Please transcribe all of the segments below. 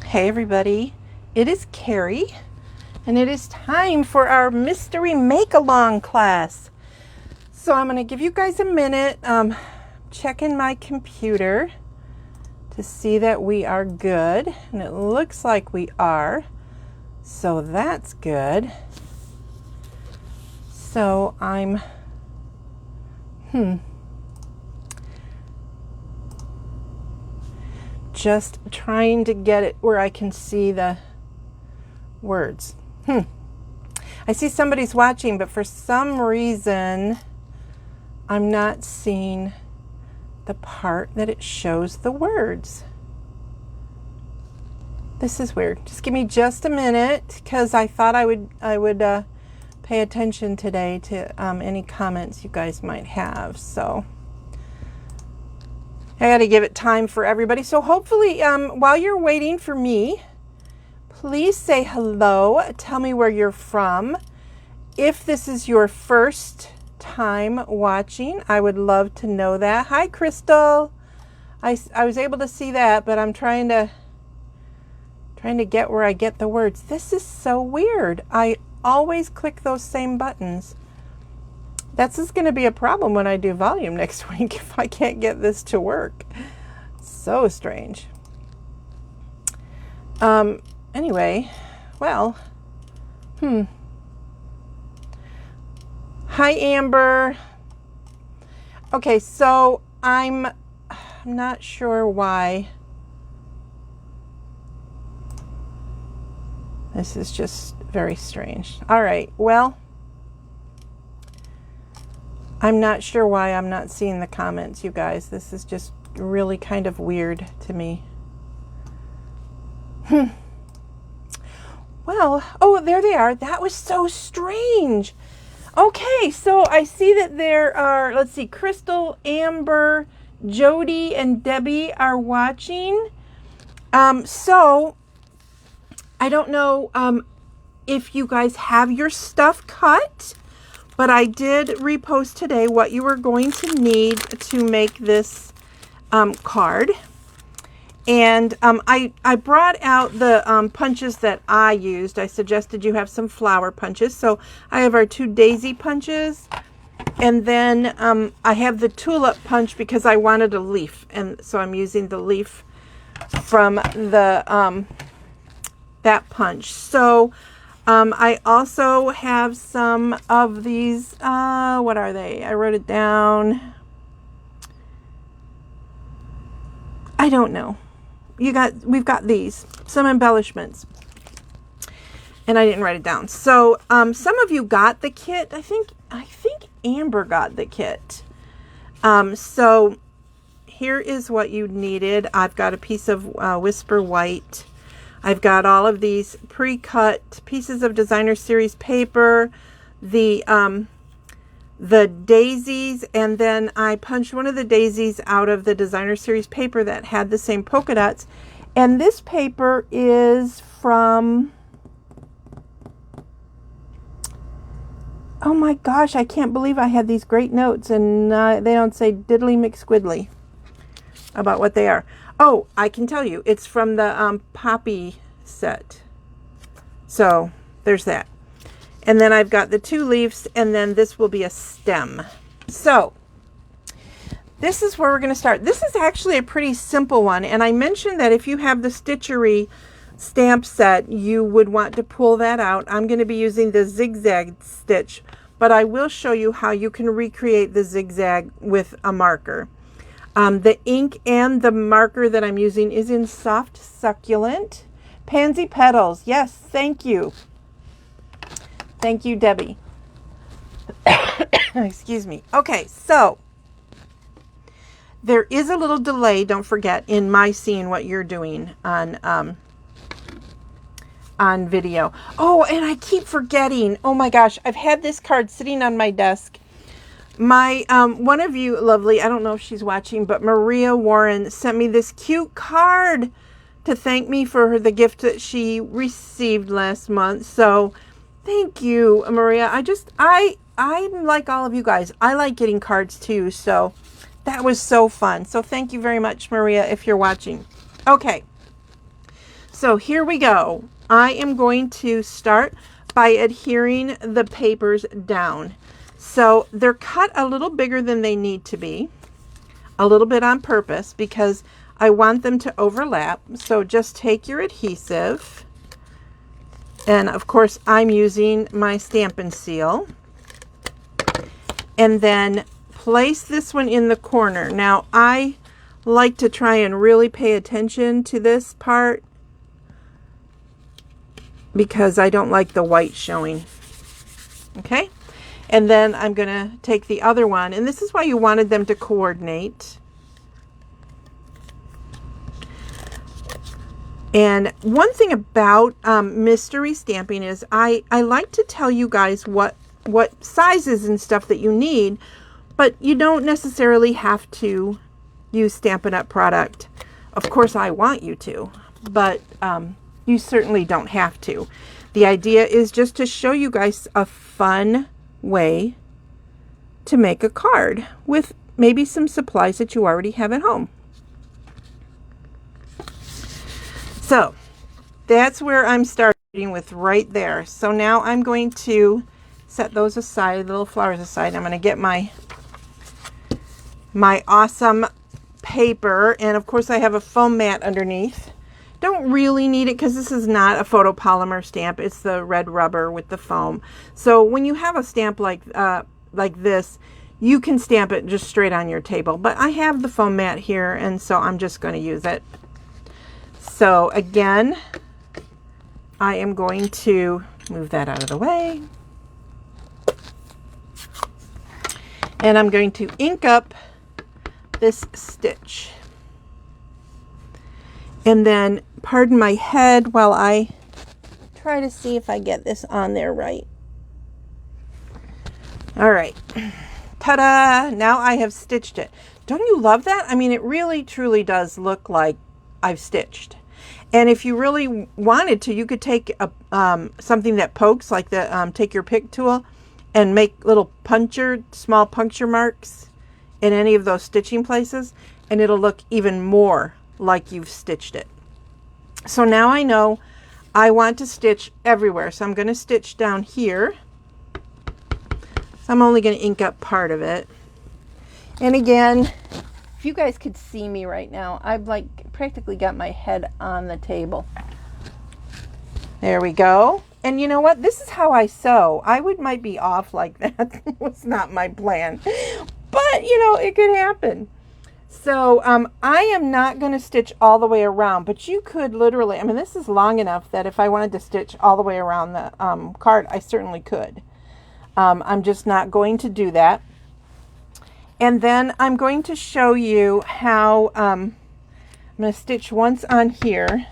Hey everybody, it is Carrie, and it is time for our mystery make-along class. So I'm going to give you guys a minute, checking my computer to see that we are good, and it looks like we are, so that's good. So I'm, just trying to get it where I can see the words. I see somebody's watching, but for some reason I'm not seeing the part that it shows the words. This is weird. Just give me just a minute, because I thought I would pay attention today to any comments you guys might have. So I got to give it time for everybody. So hopefully, while you're waiting for me, please say hello. Tell me where you're from. If this is your first time watching, I would love to know that. Hi, Crystal. I was able to see that, but I'm trying to get where I get the words. This is so weird. I always click those same buttons. That's just going to be a problem when I do volume next week if I can't get this to work. So strange. Anyway, well, Hi, Amber. Okay, so I'm not sure why. This is just very strange. All right, well, I'm not sure why I'm not seeing the comments, you guys. This is just really kind of weird to me. Well, oh, there they are. That was so strange. Okay, so I see that there are, let's see, Crystal, Amber, Jody, and Debbie are watching. So I don't know if you guys have your stuff cut, but I did repost today what you were going to need to make this card. And I brought out the punches that I used. I suggested you have some flower punches. So I have our 2 daisy punches. And then I have the tulip punch because I wanted a leaf. And so I'm using the leaf from the that punch. So I also have some of these, what are they? I wrote it down. I don't know. We've got these, some embellishments. And I didn't write it down. So some of you got the kit. I think Amber got the kit. So here is what you needed. I've got a piece of Whisper White. I've got all of these pre-cut pieces of designer series paper, the daisies, and then I punched one of the daisies out of the designer series paper that had the same polka dots. And this paper is from, oh my gosh, I can't believe I had these great notes and they don't say diddly McSquiddly about what they are. Oh, I can tell you, it's from the Poppy set. So there's that. And then I've got the 2 leaves, and then this will be a stem. So this is where we're going to start. This is actually a pretty simple one. And I mentioned that if you have the Stitchery stamp set, you would want to pull that out. I'm going to be using the zigzag stitch, but I will show you how you can recreate the zigzag with a marker. The ink and the marker that I'm using is in Soft Succulent. Pansy Petals. Yes, thank you. Thank you, Debbie. Excuse me. Okay, so there is a little delay, don't forget, in my seeing what you're doing on video. Oh, and I keep forgetting. Oh my gosh, I've had this card sitting on my desk. My one of you lovely, I don't know if she's watching, but Maria Warren sent me this cute card to thank me for the gift that she received last month. So thank you, Maria. I'm like all of you guys. I like getting cards too. So that was so fun. So thank you very much, Maria, if you're watching. Okay. So here we go. I am going to start by adhering the papers down. So they're cut a little bigger than they need to be, a little bit on purpose because I want them to overlap. So just take your adhesive, and of course I'm using my Stampin' Seal, and then place this one in the corner. Now I like to try and really pay attention to this part because I don't like the white showing. Okay, and then I'm going to take the other one, and this is why you wanted them to coordinate. And one thing about mystery stamping is I like to tell you guys what sizes and stuff that you need, but you don't necessarily have to use Stampin' Up! Product. Of course I want you to, but you certainly don't have to. The idea is just to show you guys a fun way to make a card with maybe some supplies that you already have at home. So that's where I'm starting with right there. So now I'm going to set those aside, little flowers aside. I'm going to get my awesome paper, and of course I have a foam mat underneath. Don't really need it because this is not a photopolymer stamp. It's the red rubber with the foam. So when you have a stamp like this, you can stamp it just straight on your table. But I have the foam mat here, and so I'm just going to use it. So again, I am going to move that out of the way. And I'm going to ink up this stitch. And then, pardon my head while I try to see if I get this on there right. All right. Ta-da! Now I have stitched it. Don't you love that? I mean, it really, truly does look like I've stitched. And if you really wanted to, you could take a, something that pokes, like the take your pick tool, and make little small puncture marks in any of those stitching places, and it'll look even more like you've stitched it. So now I know I want to stitch everywhere. So I'm going to stitch down here. So I'm only going to ink up part of it. And again, if you guys could see me right now, I've like practically got my head on the table. There we go. And you know what? This is how I sew. might be off like that. It was not my plan. But, you know, it could happen. So I am not going to stitch all the way around, but you could literally, I mean, this is long enough that if I wanted to stitch all the way around the card, I certainly could. I'm just not going to do that. And then I'm going to show you how I'm going to stitch once on here.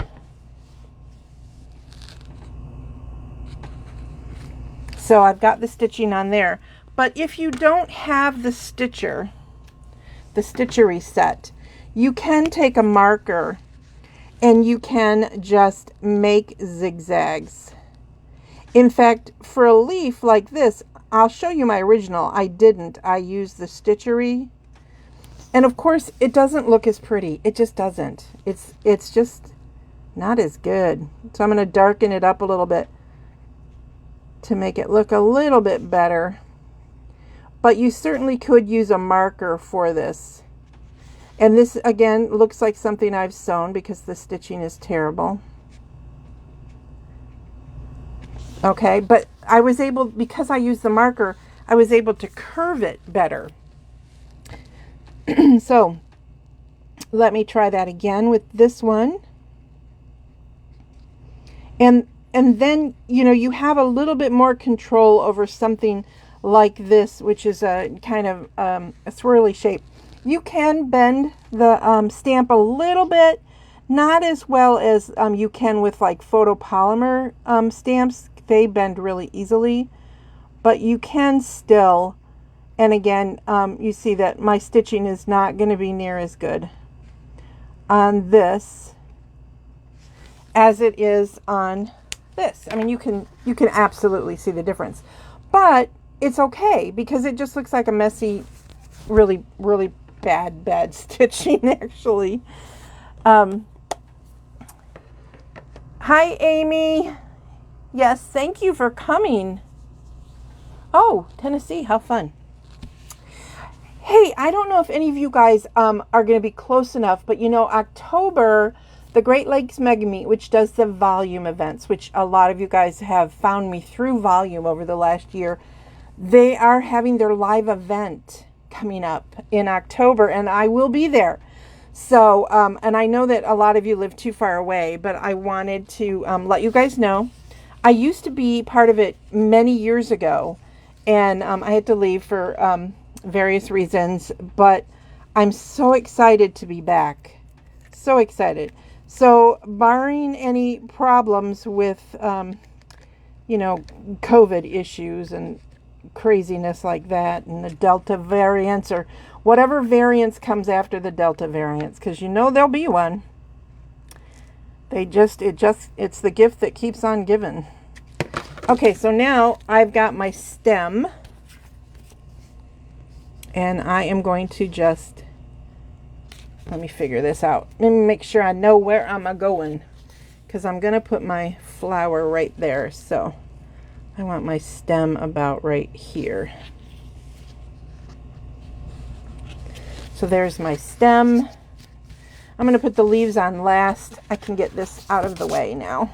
So I've got the stitching on there. But if you don't have the Stitchery set, you can take a marker and you can just make zigzags. In fact, for a leaf like this, I'll show you my original. I didn't. I used the Stitchery. And of course, it doesn't look as pretty. It just doesn't. It's just not as good. So I'm going to darken it up a little bit to make it look a little bit better. But you certainly could use a marker for this. And this, again, looks like something I've sewn because the stitching is terrible. Okay, but I was able, because I used the marker, I was able to curve it better. So, let me try that again with this one. And then, you know, you have a little bit more control over something like this, which is a kind of a swirly shape. You can bend the stamp a little bit, not as well as you can with like photopolymer stamps. They bend really easily, but you can still. And again, you see that my stitching is not going to be near as good on this as it is on this. I mean, you can absolutely see the difference, but it's okay because it just looks like a messy, really bad stitching actually. Hi, Amy. Yes, thank you for coming. Oh, Tennessee, how fun. Hey, I don't know if any of you guys are going to be close enough, but you know, October, the Great Lakes Mega Meet, which does the volume events, which a lot of you guys have found me through volume over the last year, they are having their live event coming up in October, and I will be there. So, and I know that a lot of you live too far away, but I wanted to let you guys know. I used to be part of it many years ago, and I had to leave for various reasons, but I'm so excited to be back. So excited. So, barring any problems with, you know, COVID issues and craziness like that, and the Delta variants or whatever variants comes after the Delta variants, because you know there'll be one. It's the gift that keeps on giving. Okay, so now I've got my stem, and I am going to just, let me figure this out. Let me make sure I know where I'm going, because I'm going to put my flower right there. So I want my stem about right here. So there's my stem. I'm going to put the leaves on last. I can get this out of the way now.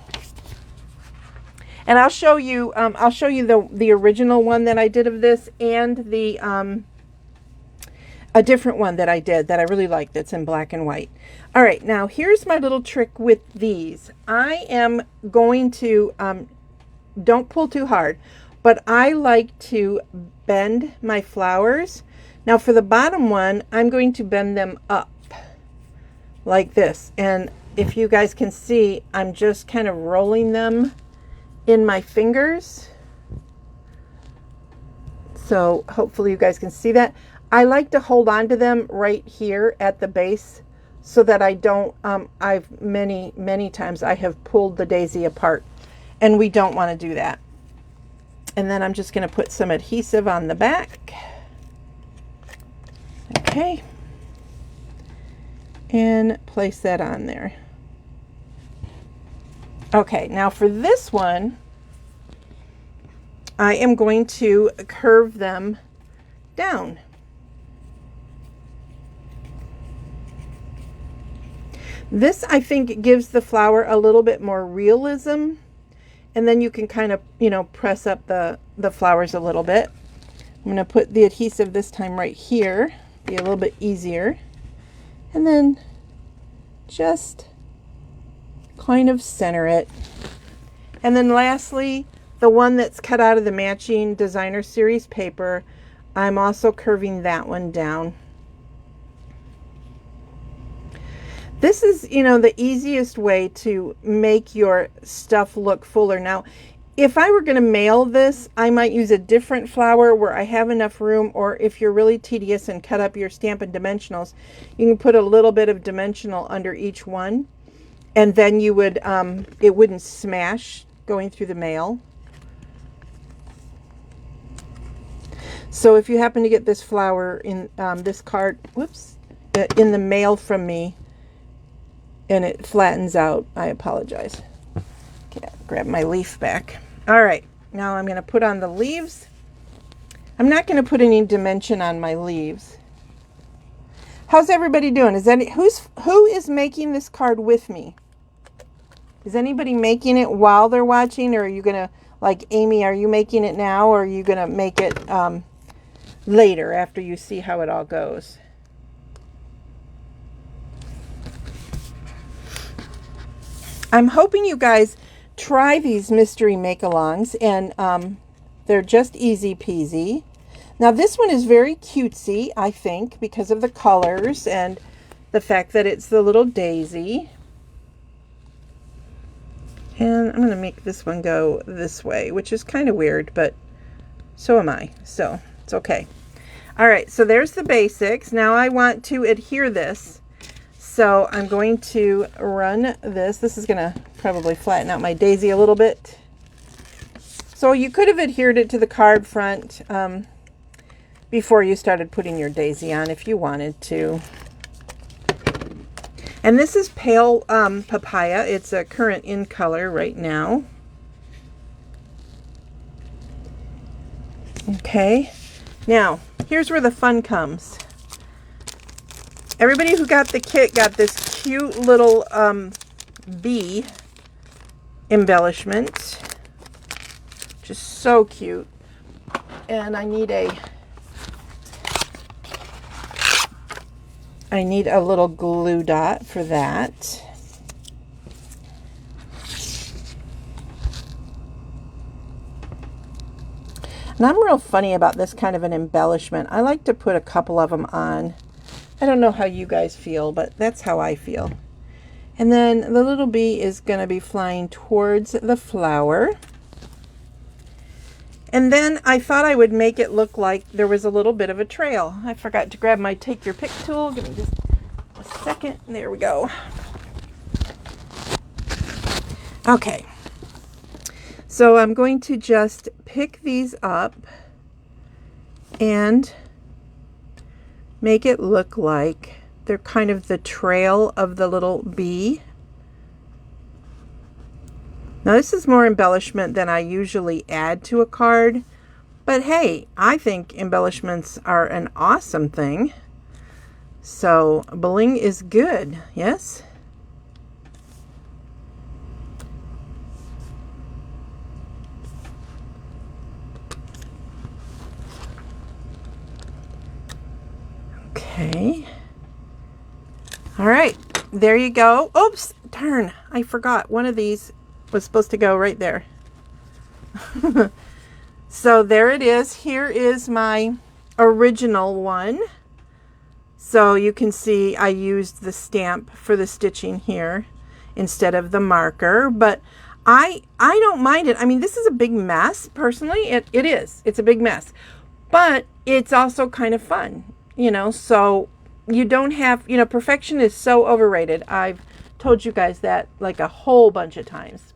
And I'll show you the original one that I did of this, and the a different one that I did that I really like that's in black and white. All right, now here's my little trick with these. I am going to, don't pull too hard, but I like to bend my flowers. Now for the bottom one, I'm going to bend them up like this. And if you guys can see, I'm just kind of rolling them in my fingers. So hopefully you guys can see that. I like to hold on to them right here at the base so that I don't, many times I have pulled the daisy apart, and we don't want to do that. And then I'm just going to put some adhesive on the back. Okay. And place that on there. Okay, now for this one, I am going to curve them down. This, I think, gives the flower a little bit more realism, and then you can kind of, you know, press up the flowers a little bit. I'm going to put the adhesive this time right here, be a little bit easier, and then just kind of center it. And then lastly, the one that's cut out of the matching designer series paper, I'm also curving that one down. This is, you know, the easiest way to make your stuff look fuller. Now, if I were going to mail this, I might use a different flower where I have enough room, or if you're really tedious and cut up your Stampin' Dimensionals, you can put a little bit of dimensional under each one, and then you would, it wouldn't smash going through the mail. So if you happen to get this flower in this card, whoops, in the mail from me, and it flattens out, I apologize. Okay, grab my leaf back. All right, now I'm going to put on the leaves. I'm not going to put any dimension on my leaves. How's everybody doing? Who is making this card with me? Is anybody making it while they're watching, or are you going to, like Amy, are you making it now, or are you going to make it later after you see how it all goes? I'm hoping you guys try these mystery make-alongs, and they're just easy peasy. Now this one is very cutesy, I think, because of the colors and the fact that it's the little daisy. And I'm going to make this one go this way, which is kind of weird, but so am I, so it's okay. All right, so there's the basics. Now I want to adhere this. So I'm going to run this. This is going to probably flatten out my daisy a little bit. So you could have adhered it to the card front before you started putting your daisy on if you wanted to. And this is Pale Papaya. It's a current in color right now. Okay, now here's where the fun comes. Everybody who got the kit got this cute little bee embellishment. Just so cute. And I need a little glue dot for that. And I'm real funny about this kind of an embellishment. I like to put a couple of them on. I don't know how you guys feel, but that's how I feel. And then the little bee is going to be flying towards the flower. And then I thought I would make it look like there was a little bit of a trail. I forgot to grab my Take Your Pick tool. Give me just a second. There we go. Okay. So I'm going to just pick these up and make it look like they're kind of the trail of the little bee. Now this is more embellishment than I usually add to a card, but hey, I think embellishments are an awesome thing. So bling is good, yes? Okay. All right, there you go. Oops, darn, I forgot. One of these was supposed to go right there. So there it is. Here is my original one. So you can see I used the stamp for the stitching here instead of the marker, but I don't mind it. I mean, this is a big mess. Personally, it is. It's a big mess, but it's also kind of fun, you know, so you don't have, you know, perfection is so overrated. I've told you guys that like a whole bunch of times.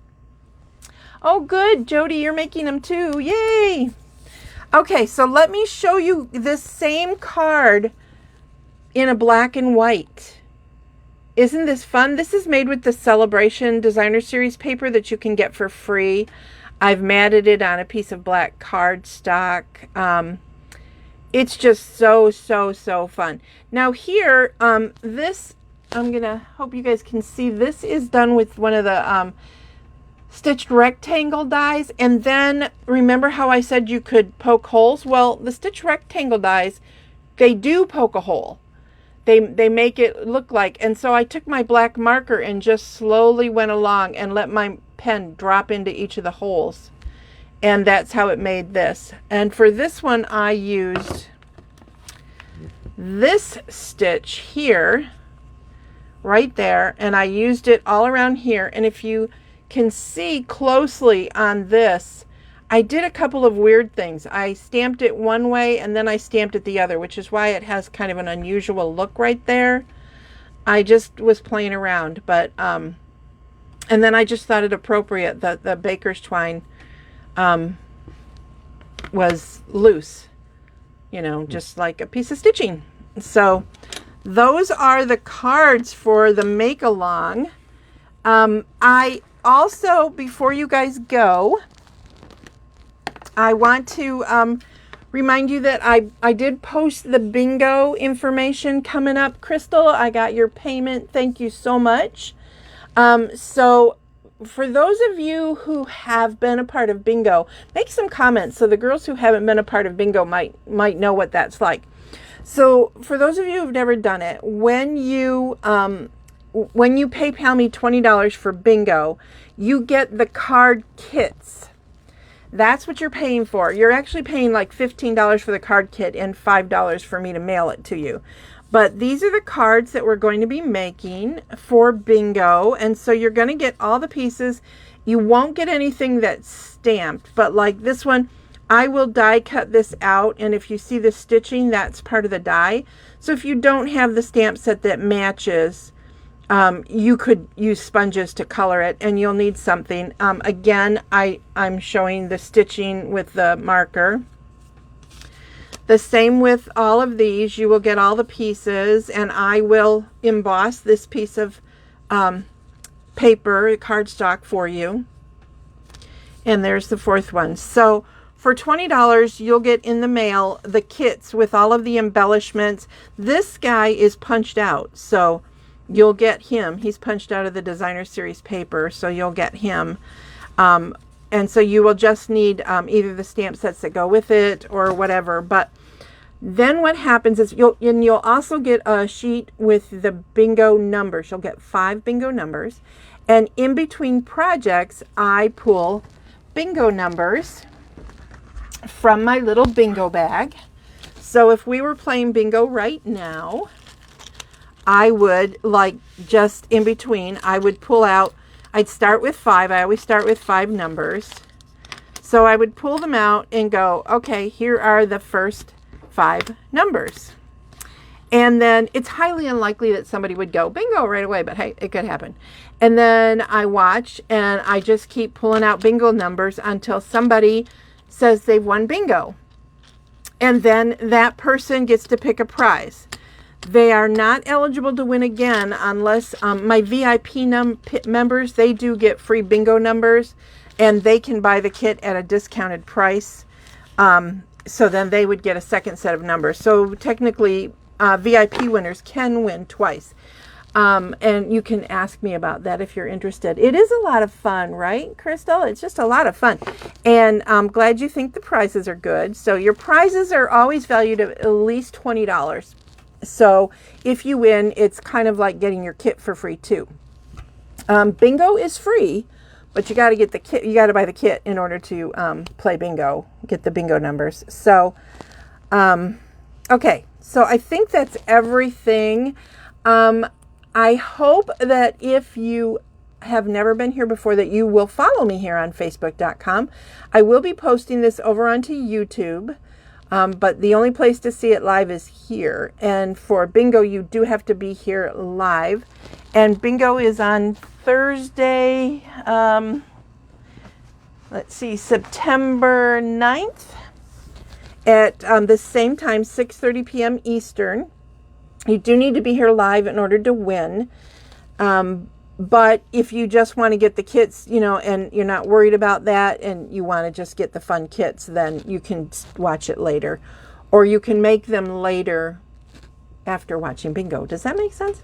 Oh, good, Jody, you're making them too. Yay! Okay, so let me show you this same card in a black and white. Isn't this fun? This is made with the Celebration Designer Series paper that you can get for free. I've matted it on a piece of black cardstock. It's just so fun. Now here, this, I'm gonna hope you guys can see, this is done with one of the stitched rectangle dies. And then remember how I said you could poke holes? Well, the stitched rectangle dies, they do poke a hole. They make it look like, and so I took my black marker and just slowly went along and let my pen drop into each of the holes. And that's how it made this. And for this one, I used this stitch here, right there, and I used it all around here. And if you can see closely on this, I did a couple of weird things. I stamped it one way and then I stamped it the other, which is why it has kind of an unusual look right there. I just was playing around, but and then I just thought it appropriate that the baker's twine was loose, you know, just like a piece of stitching. So those are the cards for the make along. I also, before you guys go, I want to remind you that I did post the bingo information coming up. Crystal, I got your payment. Thank you so much. So for those of you who have been a part of bingo, make some comments so the girls who haven't been a part of bingo might know what that's like. So for those of you who've never done it, when you PayPal me $20 for bingo, you get the card kits. That's what you're paying for. You're actually paying like $15 for the card kit and $5 for me to mail it to you. But these are the cards that we're going to be making for bingo. And so you're going to get all the pieces. You won't get anything that's stamped, but like this one, I will die cut this out. And if you see the stitching, that's part of the die. So if you don't have the stamp set that matches, you could use sponges to color it, and you'll need something. Again, I'm showing the stitching with the marker. The same with all of these. You will get all the pieces, and I will emboss this piece of paper, cardstock for you. And there's the fourth one. So for $20, you'll get in the mail the kits with all of the embellishments. This guy is punched out, so you'll get him. He's punched out of the designer series paper, so you'll get him. And so you will just need either the stamp sets that go with it or whatever. But then what happens is you'll also get a sheet with the bingo numbers. You'll get 5 bingo numbers. And in between projects, I pull bingo numbers from my little bingo bag. So if we were playing bingo right now, I would, like, just in between, I would pull out, I'd start with 5. I always start with 5 numbers. So I would pull them out and go, okay, here are the first 5 numbers. And then it's highly unlikely that somebody would go bingo right away, but hey, it could happen. And then I watch and I just keep pulling out bingo numbers until somebody says they've won bingo. And then that person gets to pick a prize. They are not eligible to win again unless my VIP members, they do get free bingo numbers, and they can buy the kit at a discounted price. So then they would get a second set of numbers. So technically, VIP winners can win twice. And you can ask me about that if you're interested. It is a lot of fun, right, Crystal? It's just a lot of fun. And I'm glad you think the prizes are good. So your prizes are always valued at least $20. So if you win, it's kind of like getting your kit for free too. Bingo is free, but you got to get the kit. You got to buy the kit in order to play bingo, get the bingo numbers. So, okay. So I think that's everything. I hope that if you have never been here before, that you will follow me here on Facebook.com. I will be posting this over onto YouTube, but the only place to see it live is here. And for bingo, you do have to be here live. And bingo is on Thursday, let's see, September 9th at the same time, 6:30 p.m. Eastern. You do need to be here live in order to win. But if you just want to get the kits, you know, and you're not worried about that and you want to just get the fun kits, then you can watch it later. Or you can make them later after watching bingo. Does that make sense?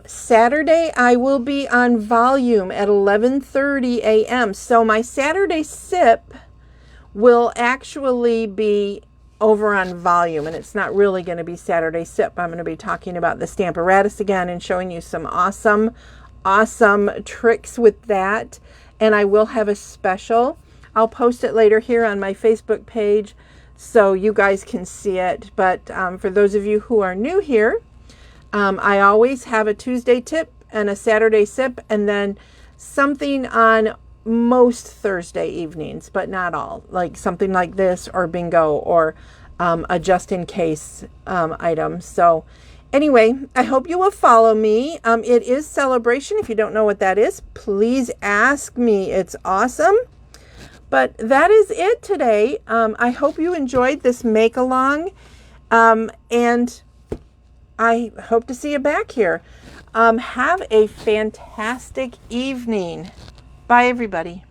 Saturday, I will be on volume at 11:30 a.m. So my Saturday sip will actually be over on volume, and it's not really going to be Saturday sip. I'm going to be talking about the Stamparatus again and showing you some awesome tricks with that. And I will have a special. I'll post it later here on my Facebook page so you guys can see it. But for those of you who are new here, I always have a Tuesday tip and a Saturday sip, and then something on most Thursday evenings, but not all, like something like this or bingo or a just in case item. So anyway, I hope you will follow me. It is Celebration. If you don't know what that is, please ask me. It's awesome. But that is it today. I hope you enjoyed this make along, and I hope to see you back here. Have a fantastic evening. Bye, everybody.